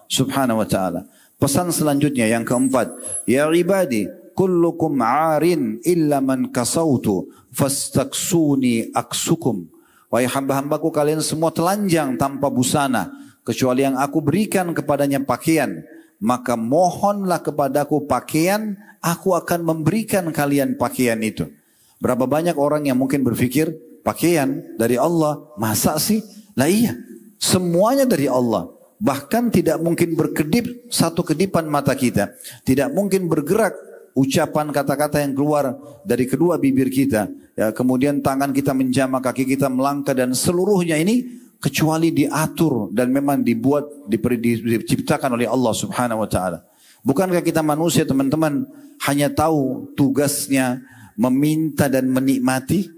Subhanahu wa ta'ala. Pesan selanjutnya yang keempat, ya ibadi kullukum 'arin illa man kasautu fastaksuni aksukum. Wahai hamba-hambaku, kalian semua telanjang tanpa busana kecuali yang aku berikan kepadanya pakaian. Maka mohonlah kepadaku pakaian, aku akan memberikan kalian pakaian itu. Berapa banyak orang yang mungkin berpikir pakaian dari Allah, masa sih? Lah iya, semuanya dari Allah. Bahkan tidak mungkin berkedip satu kedipan mata kita. Tidak mungkin bergerak ucapan kata-kata yang keluar dari kedua bibir kita. Ya, kemudian tangan kita menjamah, kaki kita melangkah, dan seluruhnya ini kecuali diatur dan memang diciptakan oleh Allah Subhanahu wa ta'ala. Bukankah kita manusia, teman-teman, hanya tahu tugasnya meminta dan menikmati?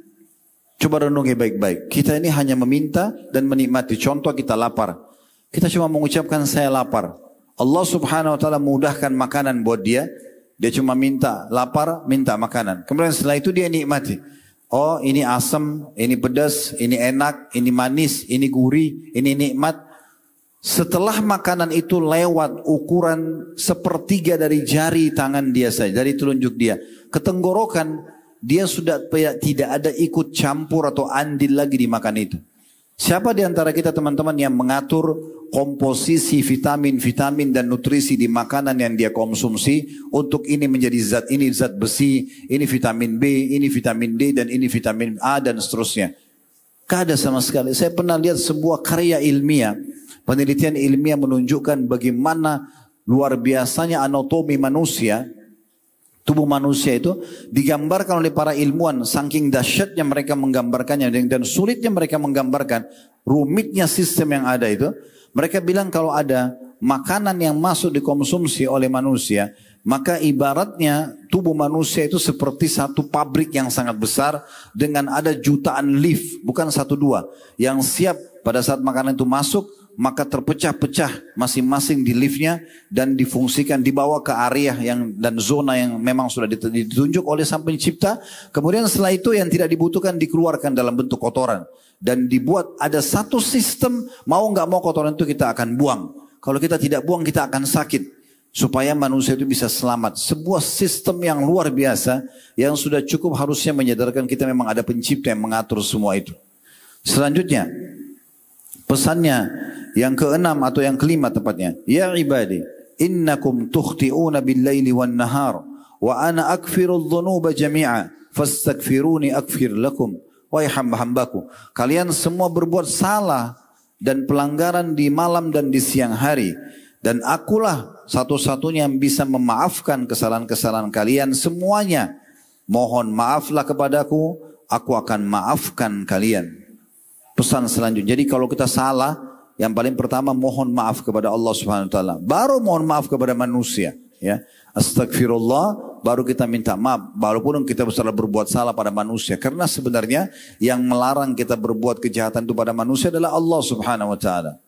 Coba renungi baik-baik. Kita ini hanya meminta dan menikmati. Contoh, kita lapar. Kita cuma mengucapkan saya lapar. Allah Subhanahu wa ta'ala mudahkan makanan buat dia. Dia cuma minta lapar, minta makanan. Kemudian setelah itu dia nikmati. Oh, ini asam, ini pedas, ini enak, ini manis, ini gurih, ini nikmat. Setelah makanan itu lewat ukuran sepertiga dari jari tangan dia saja, dari telunjuk dia, ke tenggorokan, dia sudah tidak ada ikut campur atau andil lagi di makan itu. Siapa di antara kita, teman-teman, yang mengatur komposisi vitamin-vitamin dan nutrisi di makanan yang dia konsumsi untuk ini menjadi zat ini zat besi, ini vitamin B, ini vitamin D, dan ini vitamin A, dan seterusnya? Gak ada sama sekali. Saya pernah lihat sebuah karya ilmiah, penelitian ilmiah menunjukkan bagaimana luar biasanya anatomi manusia. Tubuh manusia itu digambarkan oleh para ilmuwan, saking dahsyatnya mereka menggambarkannya dan sulitnya mereka menggambarkan rumitnya sistem yang ada itu. Mereka bilang kalau ada makanan yang masuk dikonsumsi oleh manusia, maka ibaratnya tubuh manusia itu seperti satu pabrik yang sangat besar dengan ada jutaan lift, bukan satu dua, yang siap pada saat makanan itu masuk, maka terpecah-pecah masing-masing di liftnya dan difungsikan, dibawa ke area yang dan zona yang memang sudah ditunjuk oleh Sang Pencipta. Kemudian setelah itu yang tidak dibutuhkan dikeluarkan dalam bentuk kotoran dan dibuat ada satu sistem, mau nggak mau kotoran itu kita akan buang. Kalau kita tidak buang kita akan sakit, supaya manusia itu bisa selamat. Sebuah sistem yang luar biasa yang sudah cukup harusnya menyadarkan kita memang ada Pencipta yang mengatur semua itu. Selanjutnya, pesannya yang keenam atau yang kelima tepatnya, ya ibadi innakum tukhti'una bil-laili wan-nahar wa ana aghfirudz dzunuba jami'a fastaghfiruni aghfir lakum. Wahai hamba-hambaku, kalian semua berbuat salah dan pelanggaran di malam dan di siang hari, dan akulah satu-satunya yang bisa memaafkan kesalahan-kesalahan kalian semuanya. Mohon maaflah kepadaku, aku akan maafkan kalian. Pesan selanjutnya, jadi kalau kita salah, yang paling pertama mohon maaf kepada Allah Subhanahu wa taala, baru mohon maaf kepada manusia, ya. Astagfirullah, baru kita minta maaf walaupun kita salah berbuat salah pada manusia, karena sebenarnya yang melarang kita berbuat kejahatan itu pada manusia adalah Allah Subhanahu wa taala.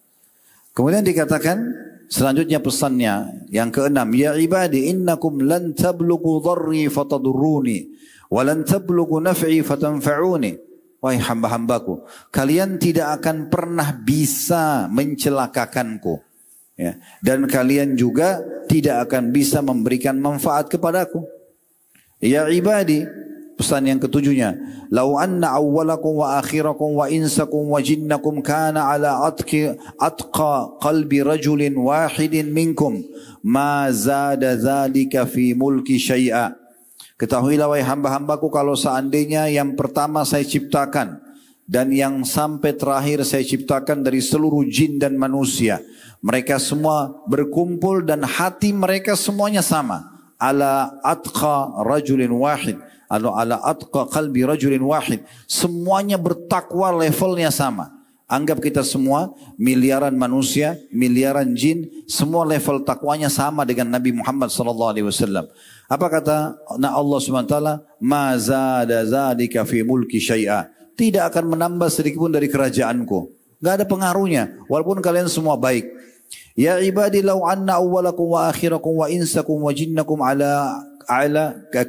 Kemudian dikatakan selanjutnya pesannya yang keenam, ya ibadi innakum lan tablughu dharri fatadurruni wa lan tablughu naf'i fatanfa'uni. Wahai hamba-hambaku, kalian tidak akan pernah bisa mencelakakanku, ya. Dan kalian juga tidak akan bisa memberikan manfaat kepadaku. Ya ibadi, pesan yang ketujuhnya, lau anna awwalakum wa akhirakum wa insakum wa jinnakum kana ala atqa qalbi rajulin wahidin minkum ma zada dhalika fi mulki syai'a. Ketahuilah wahai hamba-hambaku, kalau seandainya yang pertama saya ciptakan dan yang sampai terakhir saya ciptakan dari seluruh jin dan manusia, mereka semua berkumpul dan hati mereka semuanya sama, ala atqa rajulin wahid, ala atqa qalbi rajulin wahid, semuanya bertakwa levelnya sama. Anggap kita semua miliaran manusia, miliaran jin, semua level takwanya sama dengan Nabi Muhammad SAW. Apa kata Allah SWT? Ma zada zalika fi mulki syai'a. Tidak akan menambah sedikit pun dari kerajaanku. Gak ada pengaruhnya, walaupun kalian semua baik. Ya ibadi law anna awwalakum wa akhirakum wa insakum wa jinnakum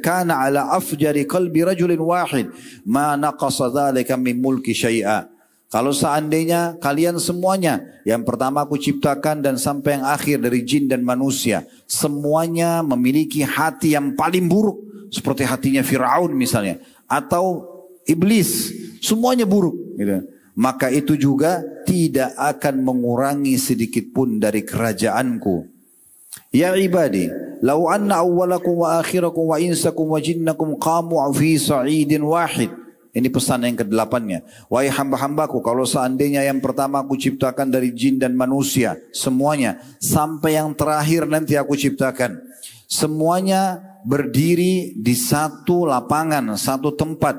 kana ala afjari qalbi rajulin wahid ma naqasa dhalika min mulki syai'a. Kalau seandainya kalian semuanya, yang pertama aku ciptakan dan sampai yang akhir dari jin dan manusia, semuanya memiliki hati yang paling buruk, seperti hatinya Fir'aun misalnya, atau iblis, semuanya buruk, gitu. Maka itu juga tidak akan mengurangi sedikit pun dari kerajaanku. Ya ibadi, lau anna awwalakum wa akhirakum wa insakum wa jinnakum qamu fi sa'idin wahid. Ini pesan yang ke-8-nya. Wahai hamba-hambaku, kalau seandainya yang pertama aku ciptakan dari jin dan manusia, semuanya, sampai yang terakhir nanti aku ciptakan, semuanya berdiri di satu lapangan, satu tempat.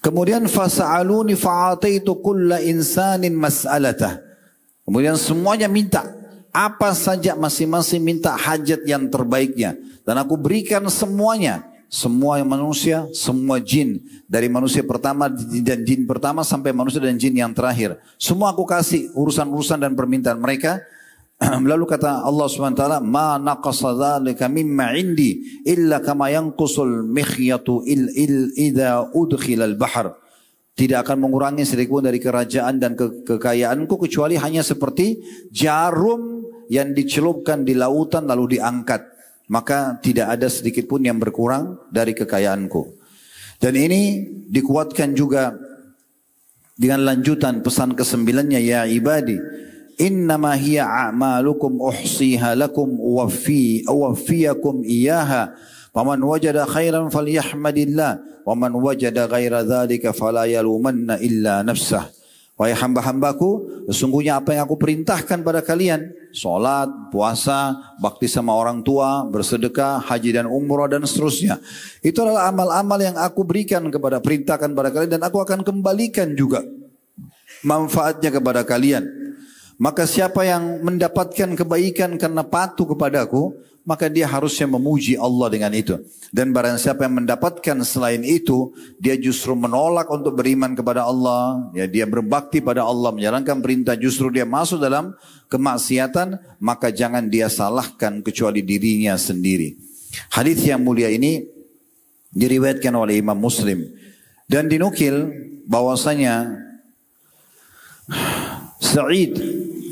Kemudian fasa'aluni fa'ataitu kulla insanin mas'alatah. Kemudian semuanya minta, apa saja masing-masing minta hajat yang terbaiknya. Dan aku berikan semuanya. Semua manusia, semua jin. Dari manusia pertama dan jin pertama sampai manusia dan jin yang terakhir. Semua aku kasih urusan-urusan dan permintaan mereka. Lalu kata Allah SWT, ma naqasa dhalika mimma indi illa kama yanqusul mikhyatu idha udkhilal bahar. Tidak akan mengurangi sedikit pun dari kerajaan dan kekayaanku kecuali hanya seperti jarum yang dicelupkan di lautan lalu diangkat. Maka tidak ada sedikit pun yang berkurang dari kekayaanku. Dan ini dikuatkan juga dengan lanjutan pesan ke-9-nya, ya ibadi, innama hiya a'malukum uhsiha lakum uwaffiyakum iyaha, faman wajada khairan falyahmadillah, waman wajada ghaira dzalika fala yalumanna illa nafsah. Wahai hamba-hambaku, sesungguhnya apa yang aku perintahkan pada kalian, sholat, puasa, bakti sama orang tua, bersedekah, haji dan umrah dan seterusnya. Itu adalah amal-amal yang aku berikan perintahkan pada kalian, dan aku akan kembalikan juga manfaatnya kepada kalian. Maka siapa yang mendapatkan kebaikan karena patuh kepadaku, maka dia harusnya memuji Allah dengan itu. Dan barang siapa yang mendapatkan selain itu, dia justru menolak untuk beriman kepada Allah, ya, dia berbakti pada Allah, menjalankan perintah, justru dia masuk dalam kemaksiatan, maka jangan dia salahkan kecuali dirinya sendiri. Hadis yang mulia ini diriwayatkan oleh Imam Muslim dan dinukil bahwasanya Sa'id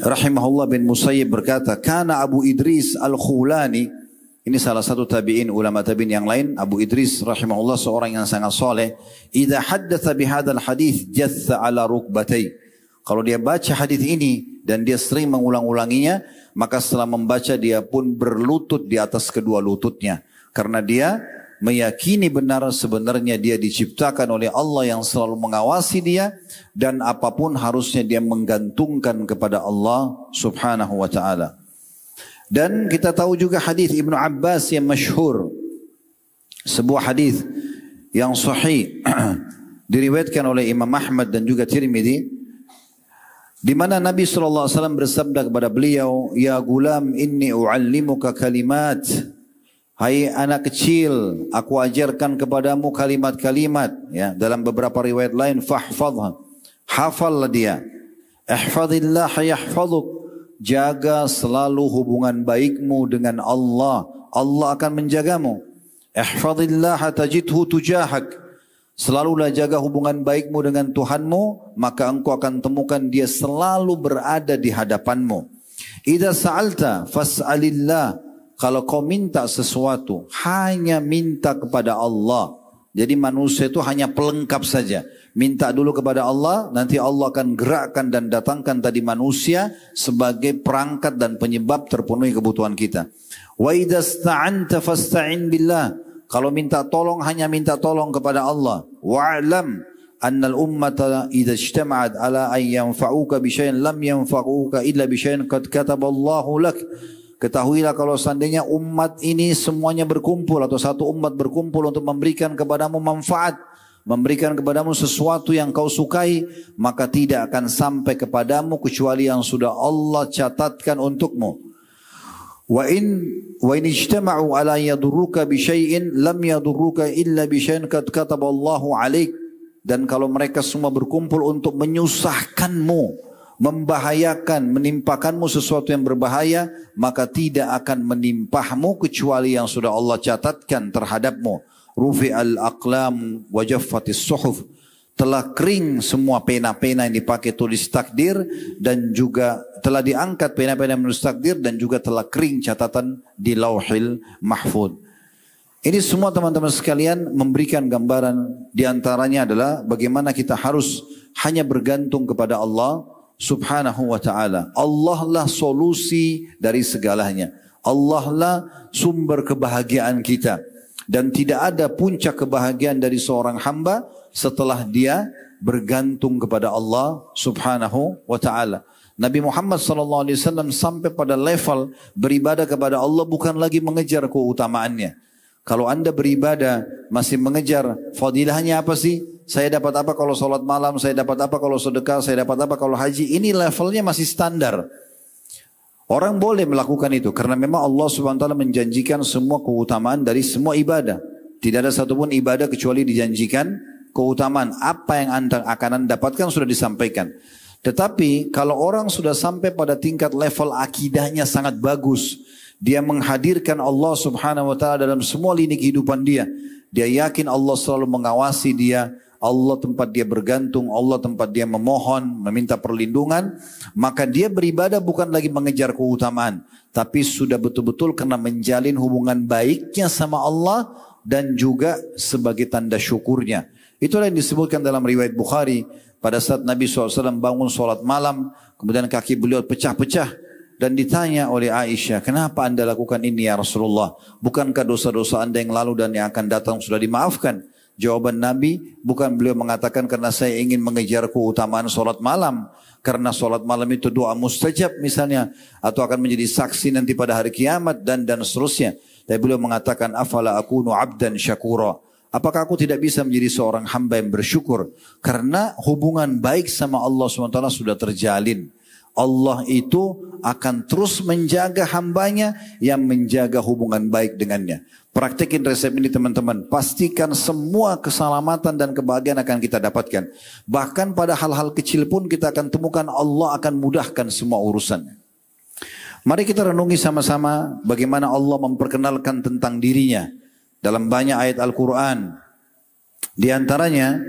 rahimahullah bin Musayyib berkata, kana Abu Idris Al-Khulani, ini salah satu tabi'in, ulama tabi'in yang lain, Abu Idris rahimahullah seorang yang sangat soleh, idza haddatsa bihadzal hadits jatha ala rukbatai. Kalau dia baca hadis ini dan dia sering mengulang-ulanginya, maka setelah membaca dia pun berlutut di atas kedua lututnya, karena dia meyakini benar sebenarnya dia diciptakan oleh Allah yang selalu mengawasi dia, dan apapun harusnya dia menggantungkan kepada Allah subhanahu wa ta'ala. Dan kita tahu juga hadis Ibnu Abbas yang masyhur, sebuah hadis yang sahih diriwayatkan oleh Imam Ahmad dan juga Tirmidzi, di mana Nabi SAW bersabda kepada beliau, ya gulam inni u'allimuka kalimat, hai anak kecil, aku ajarkan kepadamu kalimat-kalimat. Ya, dalam beberapa riwayat lain, fahfadha, hafallah dia. Ihfadillah yahfaduk, jaga selalu hubungan baikmu dengan Allah, Allah akan menjagamu. Ihfadillah tajidhu tujahak, selalulah jaga hubungan baikmu dengan Tuhanmu, maka engkau akan temukan dia selalu berada di hadapanmu. Idza sa'alta fas'alillah, kalau kau minta sesuatu, hanya minta kepada Allah. Jadi manusia itu hanya pelengkap saja. Minta dulu kepada Allah, nanti Allah akan gerakkan dan datangkan tadi manusia sebagai perangkat dan penyebab terpenuhi kebutuhan kita. Wa idza sta'anta fasta'in billah. Kalau minta tolong, hanya minta tolong kepada Allah. Wa'lam annal ummata idza ijtama'at ala an yanfa'uka bi syai'in lam yanfa'uka illa bi syai'in qad kataballahu lak. Ketahuilah kalau seandainya umat ini semuanya berkumpul atau satu umat berkumpul untuk memberikan kepadamu manfaat, memberikan kepadamu sesuatu yang kau sukai, maka tidak akan sampai kepadamu kecuali yang sudah Allah catatkan untukmu. Wa in ijtama'u ala yadurruka bi syai'in lam yadurruka illa bi syai'in qad kataballahu 'alaik. Dan kalau mereka semua berkumpul untuk menyusahkanmu, membahayakan, menimpakanmu sesuatu yang berbahaya, maka tidak akan menimpahmu kecuali yang sudah Allah catatkan terhadapmu. Rufi'al aqlam wa jaffatis suhuf, telah kering semua pena-pena yang dipakai tulis takdir, dan juga telah diangkat pena-pena menulis takdir, dan juga telah kering catatan di Lauhil Mahfuz. Ini semua teman-teman sekalian memberikan gambaran, diantaranya adalah bagaimana kita harus hanya bergantung kepada Allah Subhanahu wa ta'ala. Allah lah solusi dari segalanya. Allah lah sumber kebahagiaan kita. Dan tidak ada puncak kebahagiaan dari seorang hamba setelah dia bergantung kepada Allah Subhanahu wa ta'ala. Nabi Muhammad SAW sampai pada level beribadah kepada Allah bukan lagi mengejar keutamaannya. Kalau anda beribadah masih mengejar fadilahnya apa sih? Saya dapat apa kalau sholat malam, saya dapat apa kalau sedekah, saya dapat apa kalau haji. Ini levelnya masih standar. Orang boleh melakukan itu karena memang Allah Subhanahu wa taala menjanjikan semua keutamaan dari semua ibadah. Tidak ada satupun ibadah kecuali dijanjikan keutamaan. Apa yang anda akan dapatkan sudah disampaikan. Tetapi kalau orang sudah sampai pada tingkat level akidahnya sangat bagus, dia menghadirkan Allah Subhanahu wa taala dalam semua lini kehidupan dia. Dia yakin Allah selalu mengawasi dia, Allah tempat dia bergantung, Allah tempat dia memohon, meminta perlindungan, maka dia beribadah bukan lagi mengejar keutamaan, tapi sudah betul-betul karena menjalin hubungan baiknya sama Allah dan juga sebagai tanda syukurnya. Itulah yang disebutkan dalam riwayat Bukhari, pada saat Nabi SAW bangun sholat malam, kemudian kaki beliau pecah-pecah, dan ditanya oleh Aisyah, kenapa anda lakukan ini ya Rasulullah? Bukankah dosa-dosa anda yang lalu dan yang akan datang sudah dimaafkan? Jawaban Nabi, bukan beliau mengatakan karena saya ingin mengejar keutamaan sholat malam. Karena sholat malam itu doa mustajab misalnya. Atau akan menjadi saksi nanti pada hari kiamat dan seterusnya. Tapi beliau mengatakan, afala akunu abdan syakura. Apakah aku tidak bisa menjadi seorang hamba yang bersyukur? Karena hubungan baik sama Allah SWT sudah terjalin. Allah itu akan terus menjaga hambanya yang menjaga hubungan baik dengannya. Praktekin resep ini teman-teman. Pastikan semua keselamatan dan kebahagiaan akan kita dapatkan. Bahkan pada hal-hal kecil pun kita akan temukan Allah akan mudahkan semua urusannya. Mari kita renungi sama-sama bagaimana Allah memperkenalkan tentang dirinya dalam banyak ayat Al-Quran. Di antaranya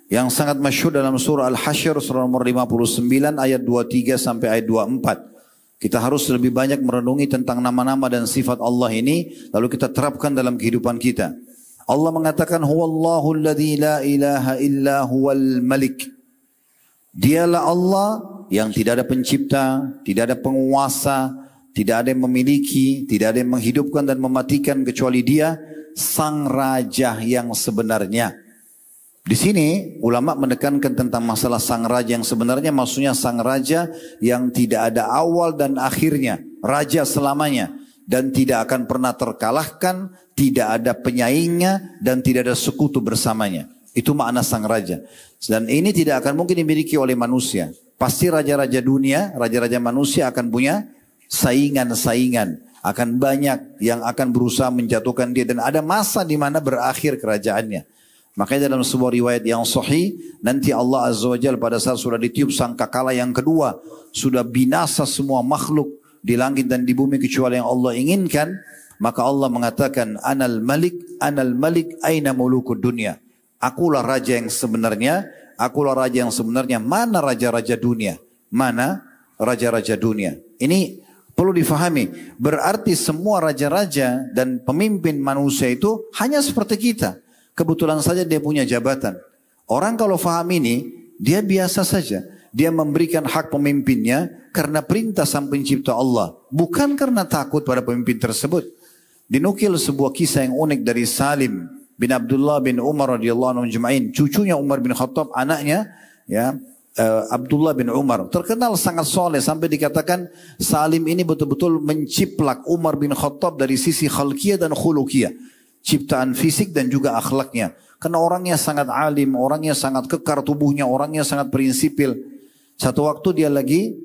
yang sangat masyhur dalam surah Al-Hasyr surah nomor 59 ayat 23 sampai ayat 24. Kita harus lebih banyak merenungi tentang nama-nama dan sifat Allah ini, lalu kita terapkan dalam kehidupan kita. Allah mengatakan, huwallahu alladzi la ilaha illa huwal malik. Dialah Allah yang tidak ada pencipta, tidak ada penguasa, tidak ada yang memiliki, tidak ada yang menghidupkan dan mematikan kecuali Dia, sang raja yang sebenarnya. Di sini ulama menekankan tentang masalah sang raja yang sebenarnya, maksudnya sang raja yang tidak ada awal dan akhirnya, raja selamanya dan tidak akan pernah terkalahkan, tidak ada penyaingnya dan tidak ada sekutu bersamanya. Itu makna sang raja. Dan ini tidak akan mungkin dimiliki oleh manusia. Pasti raja-raja dunia, raja-raja manusia akan punya saingan-saingan, akan banyak yang akan berusaha menjatuhkan dia dan ada masa di mana berakhir kerajaannya. Makanya dalam sebuah riwayat yang sahih, nanti Allah Azza wa Jalla pada saat sudah ditiup sangkakala yang kedua, sudah binasa semua makhluk di langit dan di bumi kecuali yang Allah inginkan, maka Allah mengatakan, Anal Malik, aina mulukud dunia. Akulah raja yang sebenarnya, akulah raja yang sebenarnya. Mana raja-raja dunia? Mana raja-raja dunia? Ini perlu difahami. Berarti semua raja-raja dan pemimpin manusia itu hanya seperti kita. Kebetulan saja dia punya jabatan. Orang kalau faham ini, dia biasa saja. Dia memberikan hak pemimpinnya karena perintah sang pencipta Allah. Bukan karena takut pada pemimpin tersebut. Dinukil sebuah kisah yang unik dari Salim bin Abdullah bin Umar radhiyallahu anhu jema'in. Cucunya Umar bin Khattab, anaknya ya Abdullah bin Umar. Terkenal sangat soleh sampai dikatakan Salim ini betul-betul menciplak Umar bin Khattab dari sisi khalqiyah dan khuluqiyah. Ciptaan fisik dan juga akhlaknya. Karena orangnya sangat alim, orangnya sangat kekar tubuhnya, orangnya sangat prinsipil. Satu waktu dia lagi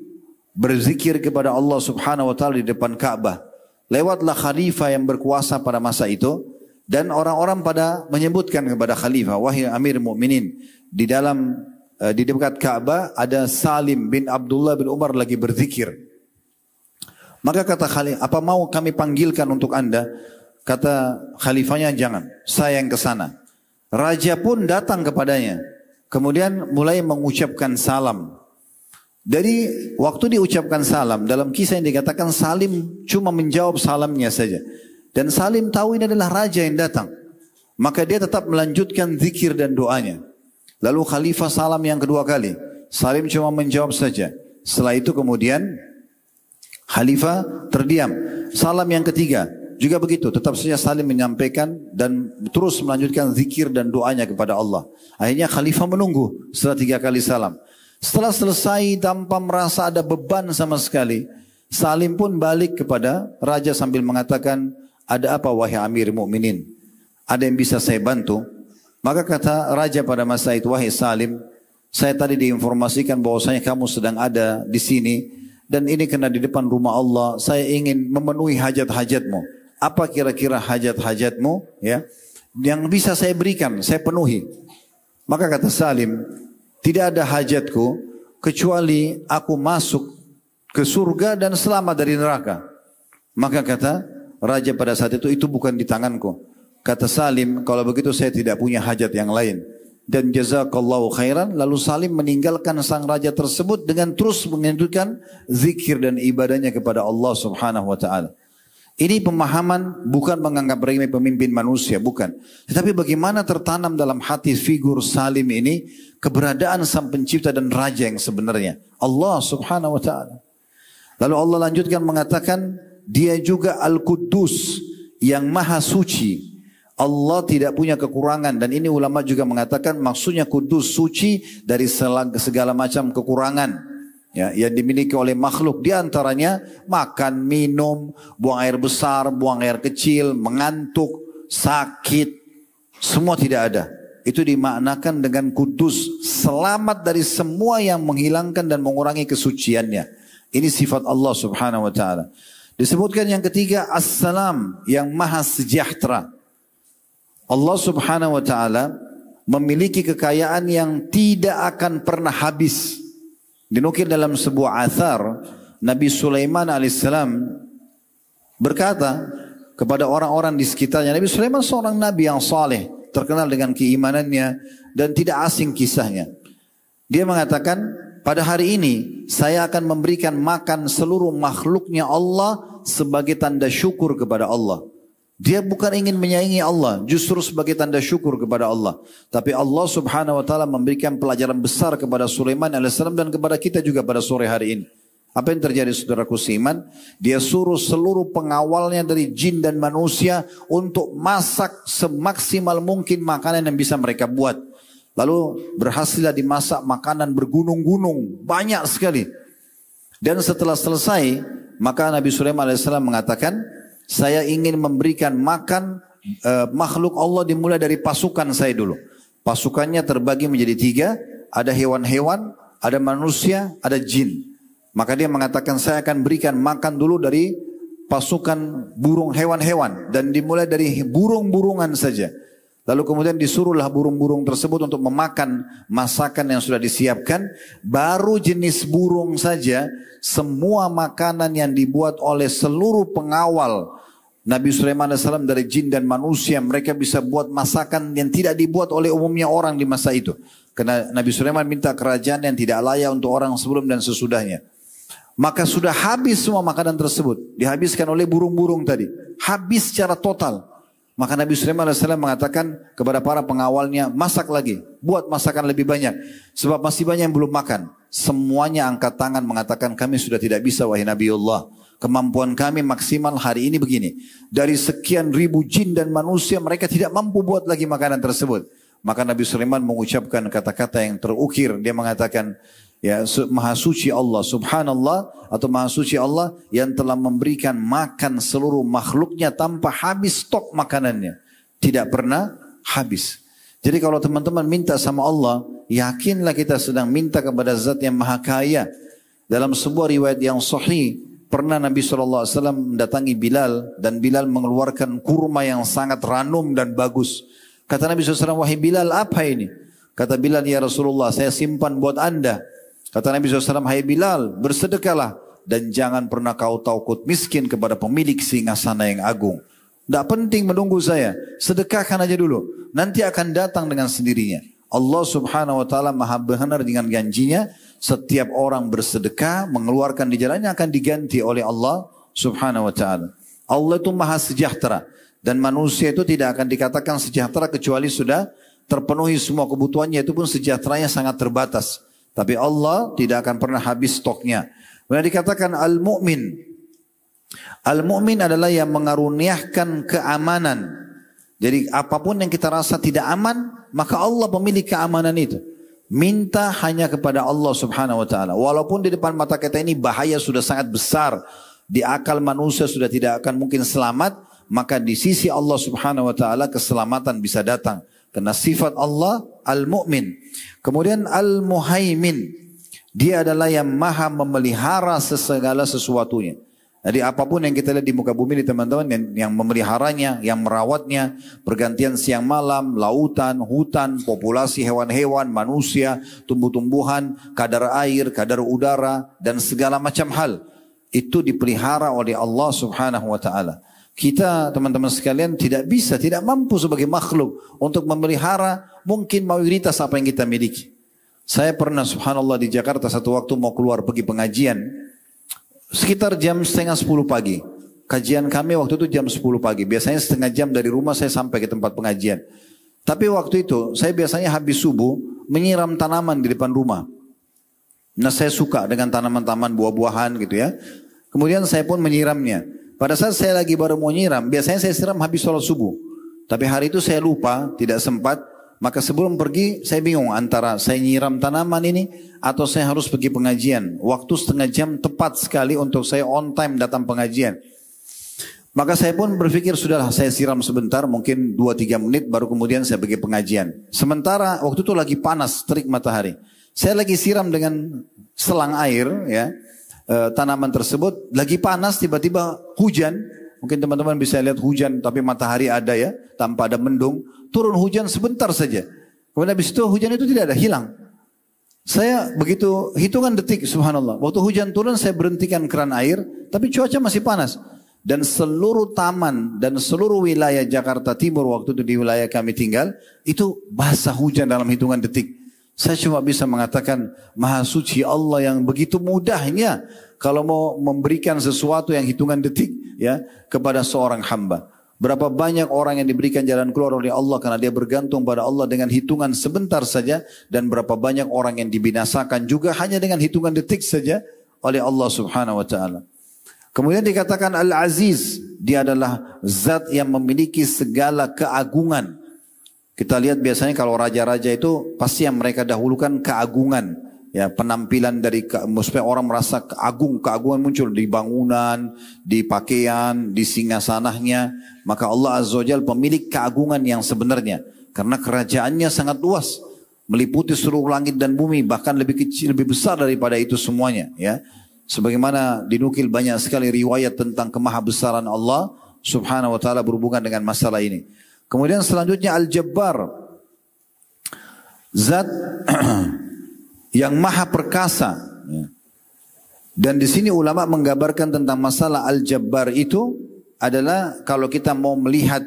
berzikir kepada Allah Subhanahu wa taala di depan Ka'bah. Lewatlah khalifah yang berkuasa pada masa itu dan orang-orang pada menyebutkan kepada khalifah, wahai Amir Mukminin, di dekat Ka'bah ada Salim bin Abdullah bin Umar lagi berzikir. Maka kata khalifah, apa mau kami panggilkan untuk anda? Kata khalifahnya, jangan, saya yang ke sana. Raja pun datang kepadanya. kemudian mulai mengucapkan salam. Dari waktu diucapkan salam, dalam kisah yang dikatakan Salim cuma menjawab salamnya saja. Dan Salim tahu ini adalah raja yang datang. Maka dia tetap melanjutkan zikir dan doanya. Lalu khalifah salam yang kedua kali. Salim cuma menjawab saja. Setelah itu kemudian khalifah terdiam. Salam yang ketiga juga begitu. Tetap saja Salim menyampaikan dan terus melanjutkan zikir dan doanya kepada Allah. Akhirnya khalifah menunggu setelah 3 kali salam. Setelah selesai tanpa merasa ada beban sama sekali, Salim pun balik kepada raja sambil mengatakan, ada apa wahai Amir Mukminin? Ada yang bisa saya bantu? Maka kata raja pada masa itu, wahai Salim, saya tadi diinformasikan bahwasanya kamu sedang ada di sini dan ini kena di depan rumah Allah. Saya ingin memenuhi hajat-hajatmu. Apa kira-kira hajat-hajatmu? Ya, yang bisa saya berikan, saya penuhi. Maka kata Salim, tidak ada hajatku kecuali aku masuk ke surga dan selamat dari neraka. Maka kata raja pada saat itu bukan di tanganku. Kata Salim, kalau begitu saya tidak punya hajat yang lain. Dan jazakallahu khairan. Lalu Salim meninggalkan sang raja tersebut dengan terus menunjukkan zikir dan ibadahnya kepada Allah subhanahu wa ta'ala. Ini pemahaman bukan menganggap remeh pemimpin manusia, bukan. Tetapi bagaimana tertanam dalam hati figur Salim ini keberadaan sang pencipta dan raja yang sebenarnya. Allah subhanahu wa ta'ala. Lalu Allah lanjutkan mengatakan, dia juga Al-Quddus yang maha suci. Allah tidak punya kekurangan. Dan ini ulama juga mengatakan maksudnya Quddus, suci dari segala macam kekurangan. Ya, yang dimiliki oleh makhluk, di antaranya makan, minum, buang air besar, buang air kecil, mengantuk, sakit, semua tidak ada. Itu dimaknakan dengan kudus, selamat dari semua yang menghilangkan dan mengurangi kesuciannya. Ini sifat Allah subhanahu wa ta'ala. Disebutkan yang ketiga, As-Salam, yang maha sejahtera. Allah subhanahu wa ta'ala memiliki kekayaan yang tidak akan pernah habis. Dinukil dalam sebuah athar, Nabi Sulaiman alaihissalam berkata kepada orang-orang di sekitarnya. Nabi Sulaiman seorang nabi yang saleh, terkenal dengan keimanannya dan tidak asing kisahnya. Dia mengatakan, pada hari ini saya akan memberikan makan seluruh makhluknya Allah sebagai tanda syukur kepada Allah. Dia bukan ingin menyaingi Allah, justru sebagai tanda syukur kepada Allah. Tapi Allah subhanahu wa ta'ala memberikan pelajaran besar kepada Sulaiman alaihissalam dan kepada kita juga pada sore hari ini. Apa yang terjadi saudaraku seiman? Dia suruh seluruh pengawalnya dari jin dan manusia untuk masak semaksimal mungkin makanan yang bisa mereka buat. Lalu berhasillah dimasak makanan bergunung-gunung, banyak sekali. Dan setelah selesai, maka Nabi Sulaiman alaihissalam mengatakan, saya ingin memberikan makan makhluk Allah dimulai dari pasukan saya dulu. Pasukannya terbagi menjadi 3. Ada hewan-hewan, ada manusia, ada jin. Maka dia mengatakan saya akan berikan makan dulu dari pasukan burung hewan-hewan. Dan dimulai dari burung-burungan saja. Lalu kemudian disuruhlah burung-burung tersebut untuk memakan masakan yang sudah disiapkan. Baru jenis burung saja, semua makanan yang dibuat oleh seluruh pengawal Nabi Sulaiman AS dari jin dan manusia, mereka bisa buat masakan yang tidak dibuat oleh umumnya orang di masa itu. Karena Nabi Sulaiman minta kerajaan yang tidak layak untuk orang sebelum dan sesudahnya. Maka sudah habis semua makanan tersebut. Dihabiskan oleh burung-burung tadi. Habis secara total. Maka Nabi Sulaiman AS mengatakan kepada para pengawalnya, masak lagi. Buat masakan lebih banyak. Sebab masih banyak yang belum makan. Semuanya angkat tangan mengatakan, kami sudah tidak bisa wahai Nabiullah. Kemampuan kami maksimal hari ini begini. Dari sekian ribu jin dan manusia, mereka tidak mampu buat lagi makanan tersebut. Maka Nabi Sulaiman mengucapkan kata-kata yang terukir. Dia mengatakan, ya maha suci Allah, subhanallah, atau maha suci Allah yang telah memberikan makan seluruh makhluknya tanpa habis stok makanannya. Tidak pernah habis. Jadi kalau teman-teman minta sama Allah, yakinlah kita sedang minta kepada zat yang maha kaya. Dalam sebuah riwayat yang sahih, pernah Nabi SAW mendatangi Bilal dan Bilal mengeluarkan kurma yang sangat ranum dan bagus. Kata Nabi SAW, wahai Bilal, apa ini? Kata Bilal, ya Rasulullah, saya simpan buat anda. Kata Nabi SAW, hai Bilal, bersedekahlah dan jangan pernah kau takut miskin kepada pemilik singgasana yang agung. Tidak penting menunggu saya, sedekahkan aja dulu. Nanti akan datang dengan sendirinya. Allah subhanahu wa ta'ala maha benar dengan janjinya. Setiap orang bersedekah, mengeluarkan di jalannya akan diganti oleh Allah subhanahu wa ta'ala. Allah itu maha sejahtera. Dan manusia itu tidak akan dikatakan sejahtera kecuali sudah terpenuhi semua kebutuhannya. Itu pun sejahteranya sangat terbatas. Tapi Allah tidak akan pernah habis stoknya. Kemudian dikatakan al-mu'min. Al-mu'min adalah yang mengaruniakan keamanan. Jadi apapun yang kita rasa tidak aman, maka Allah pemilik keamanan itu. Minta hanya kepada Allah subhanahu wa ta'ala. Walaupun di depan mata kita ini bahaya sudah sangat besar. Di akal manusia sudah tidak akan mungkin selamat. Maka di sisi Allah subhanahu wa ta'ala keselamatan bisa datang. Karena sifat Allah al-mu'min. Kemudian al-muhaimin. Dia adalah yang maha memelihara segala sesuatunya. Jadi apapun yang kita lihat di muka bumi ini teman-teman, yang memeliharanya, yang merawatnya, pergantian siang malam, lautan, hutan, populasi hewan-hewan, manusia, tumbuh-tumbuhan, kadar air, kadar udara, dan segala macam hal. Itu dipelihara oleh Allah subhanahu wa ta'ala. Kita teman-teman sekalian tidak bisa, tidak mampu sebagai makhluk untuk memelihara mungkin mayoritas apa yang kita miliki. Saya pernah subhanallah di Jakarta satu waktu mau keluar pergi pengajian. Sekitar jam 9:30 pagi. Kajian kami waktu itu jam 10 pagi. Biasanya setengah jam dari rumah saya sampai ke tempat pengajian. Tapi waktu itu saya biasanya habis subuh menyiram tanaman di depan rumah. Nah saya suka dengan tanaman-tanaman buah-buahan gitu ya. Kemudian saya pun menyiramnya. Pada saat saya lagi baru mau nyiram, biasanya saya siram habis sholat subuh. Tapi hari itu saya lupa, tidak sempat. Maka sebelum pergi saya bingung antara saya nyiram tanaman ini atau saya harus pergi pengajian. Waktu setengah jam tepat sekali untuk saya on time datang pengajian. Maka saya pun berpikir sudahlah saya siram sebentar mungkin 2-3 menit baru kemudian saya pergi pengajian. Sementara waktu itu lagi panas terik matahari. Saya lagi siram dengan selang air ya tanaman tersebut lagi panas tiba-tiba hujan. Mungkin teman-teman bisa lihat hujan tapi matahari ada ya tanpa ada mendung. Turun hujan sebentar saja. Kemudian habis itu hujan itu tidak ada, hilang. Saya begitu hitungan detik subhanallah. Waktu hujan turun saya berhentikan keran air. Tapi cuaca masih panas. Dan seluruh taman dan seluruh wilayah Jakarta Timur waktu itu di wilayah kami tinggal. Itu basah hujan dalam hitungan detik. Saya cuma bisa mengatakan maha suci Allah yang begitu mudahnya. Kalau mau memberikan sesuatu yang hitungan detik ya kepada seorang hamba. Berapa banyak orang yang diberikan jalan keluar oleh Allah karena dia bergantung pada Allah dengan hitungan sebentar saja. Dan berapa banyak orang yang dibinasakan juga hanya dengan hitungan detik saja oleh Allah subhanahu wa ta'ala. Kemudian dikatakan Al-Aziz. Dia adalah zat yang memiliki segala keagungan. Kita lihat biasanya kalau raja-raja itu pasti yang mereka dahulukan keagungan. Ya, penampilan dari supaya orang merasa keagungan muncul di bangunan, di pakaian, di singgasananya. Maka Allah Azza wa Jalla pemilik keagungan yang sebenarnya. Karena kerajaannya sangat luas. Meliputi seluruh langit dan bumi. Bahkan lebih kecil, lebih besar daripada itu semuanya. Ya. Sebagaimana dinukil banyak sekali riwayat tentang kemahabesaran Allah subhanahu wa ta'ala berhubungan dengan masalah ini. Kemudian selanjutnya Al-Jabbar. Zat yang maha perkasa. Dan di sini ulama menggambarkan tentang masalah Al-Jabbar itu adalah kalau kita mau melihat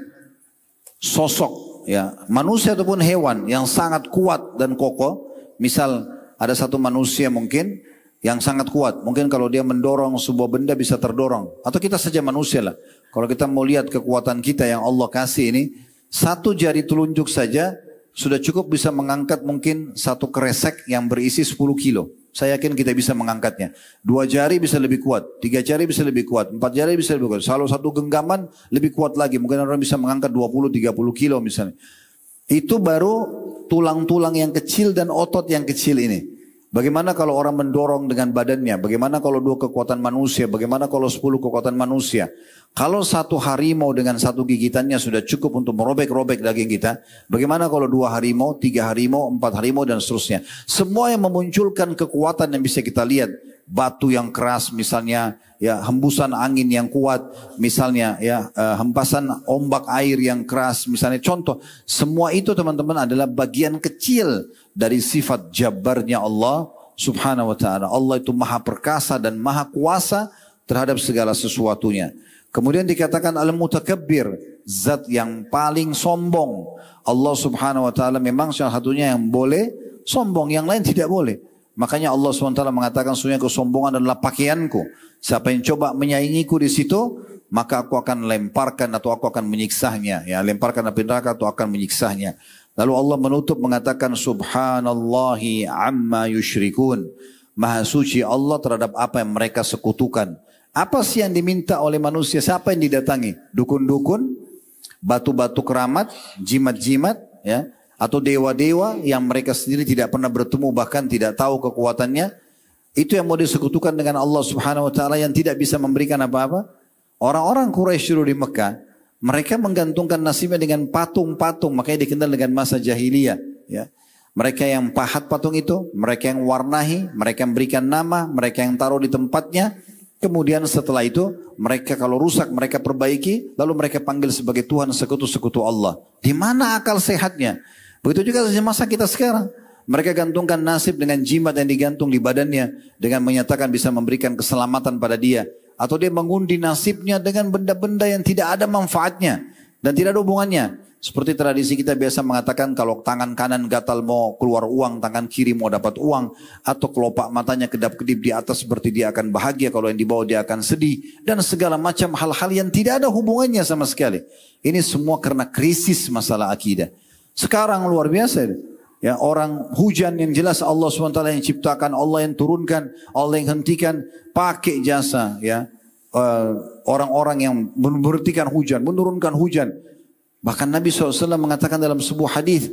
sosok ya manusia ataupun hewan yang sangat kuat dan kokoh. Misal ada satu manusia mungkin yang sangat kuat. Mungkin kalau dia mendorong sebuah benda bisa terdorong. Atau kita saja manusia lah. Kalau kita mau lihat kekuatan kita yang Allah kasih ini. Satu jari telunjuk saja sudah cukup bisa mengangkat mungkin satu kresek yang berisi 10 kilo. Saya yakin kita bisa mengangkatnya. 2 jari bisa lebih kuat. 3 jari bisa lebih kuat. 4 jari bisa lebih kuat. Kalau satu genggaman lebih kuat lagi. Mungkin orang bisa mengangkat 20-30 kilo misalnya. Itu baru tulang-tulang yang kecil dan otot yang kecil ini. Bagaimana kalau orang mendorong dengan badannya? Bagaimana kalau 2 kekuatan manusia? Bagaimana kalau 10 kekuatan manusia? Kalau satu harimau dengan satu gigitannya sudah cukup untuk merobek-robek daging kita. Bagaimana kalau 2 harimau, 3 harimau, 4 harimau dan seterusnya. Semua yang memunculkan kekuatan yang bisa kita lihat. Batu yang keras misalnya, ya hembusan angin yang kuat misalnya, ya hempasan ombak air yang keras misalnya. Contoh, semua itu teman-teman adalah bagian kecil dari sifat Jabbarnya Allah subhanahu wa ta'ala. Allah itu maha perkasa dan maha kuasa terhadap segala sesuatunya. Kemudian dikatakan Al-Mutakabbir, zat yang paling sombong. Allah subhanahu wa ta'ala memang salah satunya yang boleh sombong, yang lain tidak boleh. Makanya Allah SWT mengatakan sesungguhnya kesombongan adalah pakaianku. Siapa yang coba menyaingiku di situ, maka aku akan lemparkan atau aku akan menyiksanya. Ya, lemparkan api neraka atau akan menyiksanya. Lalu Allah menutup mengatakan subhanallahi amma yusyrikun. Maha suci Allah terhadap apa yang mereka sekutukan. Apa sih yang diminta oleh manusia? Siapa yang didatangi? Dukun-dukun, batu-batu keramat, jimat-jimat, ya, atau dewa-dewa yang mereka sendiri tidak pernah bertemu, bahkan tidak tahu kekuatannya. Itu yang mau disekutukan dengan Allah subhanahu wa ta'ala yang tidak bisa memberikan apa-apa. Orang-orang Quraisy dulu di Mekah, mereka menggantungkan nasibnya dengan patung-patung, makanya dikenal dengan masa jahiliyah. Ya. Mereka yang pahat patung itu, mereka yang warnahi, mereka yang berikan nama, mereka yang taruh di tempatnya. Kemudian setelah itu, mereka kalau rusak mereka perbaiki, lalu mereka panggil sebagai Tuhan sekutu-sekutu Allah. Di mana akal sehatnya? Begitu juga masa kita sekarang. Mereka gantungkan nasib dengan jimat yang digantung di badannya, dengan menyatakan bisa memberikan keselamatan pada dia. Atau dia mengundi nasibnya dengan benda-benda yang tidak ada manfaatnya dan tidak ada hubungannya. Seperti tradisi kita biasa mengatakan kalau tangan kanan gatal mau keluar uang, tangan kiri mau dapat uang. Atau kelopak matanya kedap-kedip di atas seperti dia akan bahagia, kalau yang di bawah dia akan sedih. Dan segala macam hal-hal yang tidak ada hubungannya sama sekali. Ini semua karena krisis masalah akidah. Sekarang luar biasa. Ya, orang hujan yang jelas Allah SWT yang ciptakan, Allah yang turunkan, Allah yang hentikan, pakai jasa ya orang-orang yang memberhentikan hujan, menurunkan hujan. Bahkan Nabi SAW mengatakan dalam sebuah hadis,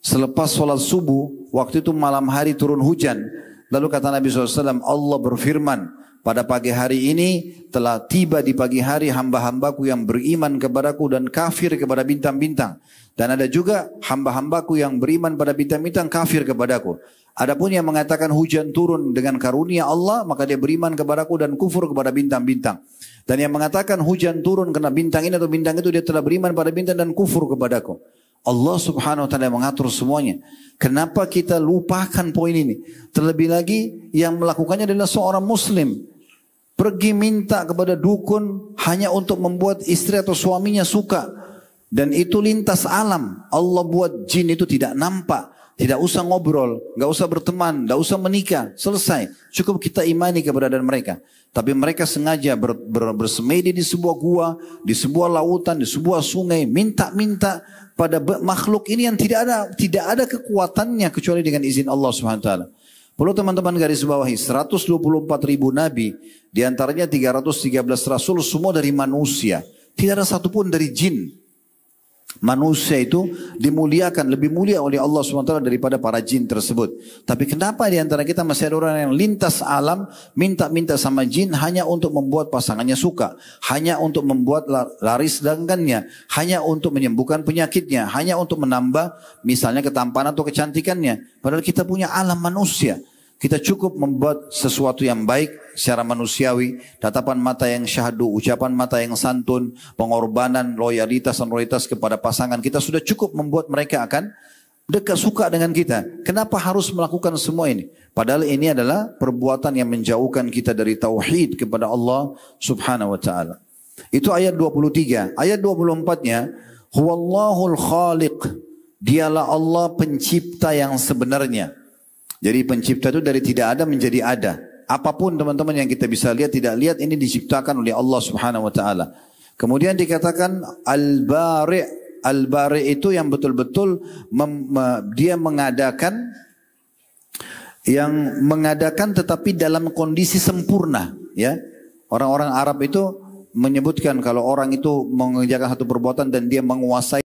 selepas sholat subuh, waktu itu malam hari turun hujan. Lalu kata Nabi SAW, Allah berfirman, pada pagi hari ini telah tiba di pagi hari hamba-hambaku yang beriman kepadaku dan kafir kepada bintang-bintang. Dan ada juga hamba-hambaku yang beriman pada bintang-bintang kafir kepadaku. Adapun yang mengatakan hujan turun dengan karunia Allah, maka dia beriman kepadaku dan kufur kepada bintang-bintang. Dan yang mengatakan hujan turun karena bintang ini atau bintang itu, dia telah beriman pada bintang dan kufur kepadaku. Allah subhanahu wa ta'ala mengatur semuanya. Kenapa kita lupakan poin ini? Terlebih lagi yang melakukannya adalah seorang muslim. Pergi minta kepada dukun hanya untuk membuat istri atau suaminya suka. Dan itu lintas alam. Allah buat jin itu tidak nampak. Tidak usah ngobrol, gak usah berteman, gak usah menikah. Selesai. Cukup kita imani keberadaan mereka. Tapi mereka sengaja bersemedi di sebuah gua, di sebuah lautan, di sebuah sungai. Minta-minta pada makhluk ini yang tidak ada kekuatannya kecuali dengan izin Allah SWT. Perlu teman-teman garis bawahi, 124 ribu nabi, diantaranya 313 rasul, semua dari manusia. Tidak ada satupun dari jin. Manusia itu dimuliakan, lebih mulia oleh Allah SWT daripada para jin tersebut. Tapi kenapa di antara kita masih ada orang yang lintas alam, minta-minta sama jin hanya untuk membuat pasangannya suka, hanya untuk membuat laris dagangannya, hanya untuk menyembuhkan penyakitnya, hanya untuk menambah misalnya ketampanan atau kecantikannya. Padahal kita punya alam manusia. Kita cukup membuat sesuatu yang baik secara manusiawi, tatapan mata yang syahdu, ucapan mata yang santun, pengorbanan, loyalitas dan loyalitas kepada pasangan. Kita sudah cukup membuat mereka akan dekat, suka dengan kita. Kenapa harus melakukan semua ini? Padahal ini adalah perbuatan yang menjauhkan kita dari tauhid kepada Allah subhanahu wa ta'ala. Itu ayat 23. Ayat 24-nya, huwallahul khaliq. Dialah Allah pencipta yang sebenarnya. Jadi pencipta itu dari tidak ada menjadi ada. Apapun teman-teman yang kita bisa lihat, tidak lihat, ini diciptakan oleh Allah subhanahu wa ta'ala. Kemudian dikatakan al-bari'. Al-bari' itu yang betul-betul dia mengadakan, yang mengadakan tetapi dalam kondisi sempurna. Ya, orang-orang Arab itu menyebutkan kalau orang itu mengerjakan satu perbuatan dan dia menguasai